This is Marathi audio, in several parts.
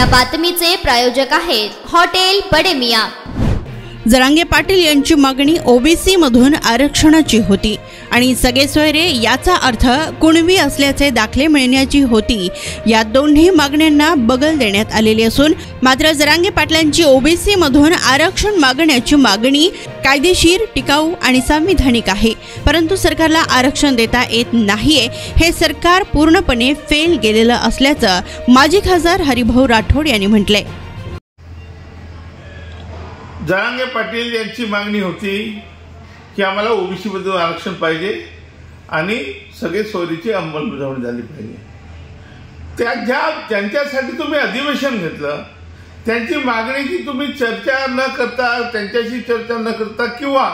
या बातमीचे प्रायोजक आहेत हॉटेल बडे मियां। जरांगे पाटील यांची मागणी ओबीसी मधून आरक्षणाची होती आणि सगळे सोयरे याचा अर्थ कुणबी असल्याचे दाखले मिळण्याची होती। या दोन्ही मागण्यांना बगल देण्यात आलेली असून मात्र जरांगे पाटलांची ओबीसी मधून आरक्षण मागण्याची मागणी कायदेशीर, टिकाऊ आणि संविधानिक आहे, परंतु सरकारला आरक्षण देता येत नाहीये। हे सरकार पूर्णपणे फेल गेलेलं असल्याचं माजी खासदार हरिभाऊ राठोड यांनी म्हटले। जरांगे पाटील यांची मागणी होती की आम्हाला ओबीसी मधून आरक्षण पाहिजे आणि सगळे सोयरीची अंमलबजावणी झाली पाहिजे। ज्यांच्यासाठी तुम्ही अधिवेशन घेतलं त्यांची मागणीची तुम्ही चर्चा न करता, त्यांच्याशी चर्चा न करता किंवा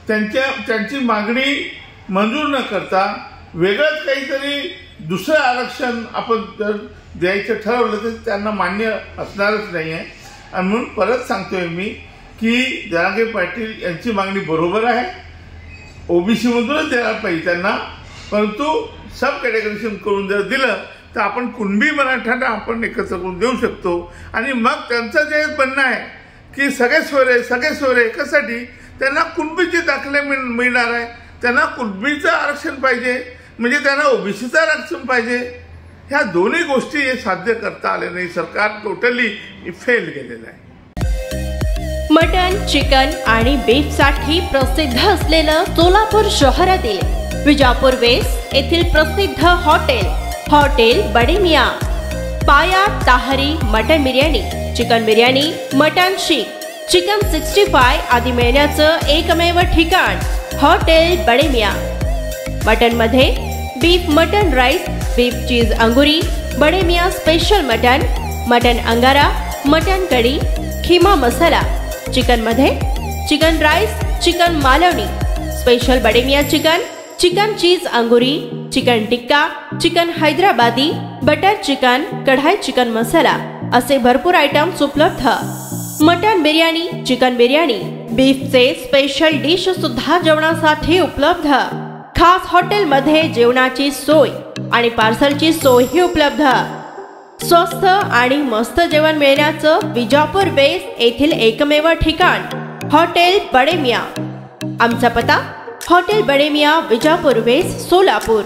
त्यांची मागणी मंजूर न करता वेगळंच काहीतरी दुसरं आरक्षण आपण जर द्यायचं ठरवलं तर त्यांना मान्य असणारच नाही आहे। आणि म्हणून परत सांगतोय मी की जरांगे पाटील यांची मागणी बरोबर आहे, ओबीसी मधूनच द्यायला पाहिजे त्यांना, परंतु सब कॅटेगरीशन करून जर दिलं तर आपण कुणबी मराठ्यांना आपण एकत्र करून देऊ शकतो। आणि मग त्यांचं जे म्हणणं आहे की सगळे सोयरे कशासाठी, त्यांना कुणबीचे दाखले मिळणार आहे, त्यांना कुणबीचं आरक्षण पाहिजे म्हणजे त्यांना ओबीसीचं आरक्षण पाहिजे। ह्या दोन्ही गोष्टी हे साध्य करता आले नाही। सरकार टोटली फेल गेलेलं आहे। मटन, चिकन आणि बीफ साठी प्रसिद्ध असलेलं सोलापूर शहरातील विजापूर वेस्ट येथील प्रसिद्ध hotel Bade Miyan. Paya tahri mutton biryani, chicken biryani, mutton seekh, chicken 65 आदी मिळण्याचं एकमेव ठिकाण हॉटेल बडे मियां। मटन मध्ये beef mutton rice, beef cheese अंगुरी, बडे मियां स्पेशल मटन अंगारा, मटन कढी, खीमा मसाला। चिकन मध्ये chicken rice, chicken Malvani, special Bade Miyan chicken cheese अंगुरी, chicken tikka, chicken Hyderabadi, butter chicken, kadai chicken masala असे भरपूर आयटम्स उपलब्ध। मटन बिर्याणी, चिकन बिर्याणी, बीफचे स्पेशल डिश सुद्धा जेवणासाठी उपलब्ध। खास हॉटेलमध्ये जेवणाची सोय आणि पार्सलची सोयही उपलब्ध। स्वस्त आणि मस्त जेवण मिळण्याचं विजापूर वेस्ट येथील एकमेव ठिकाण हॉटेल बडे मियां। आमचा पत्ता हॉटेल बडे मियां, विजापूर वेस्ट, सोलापूर।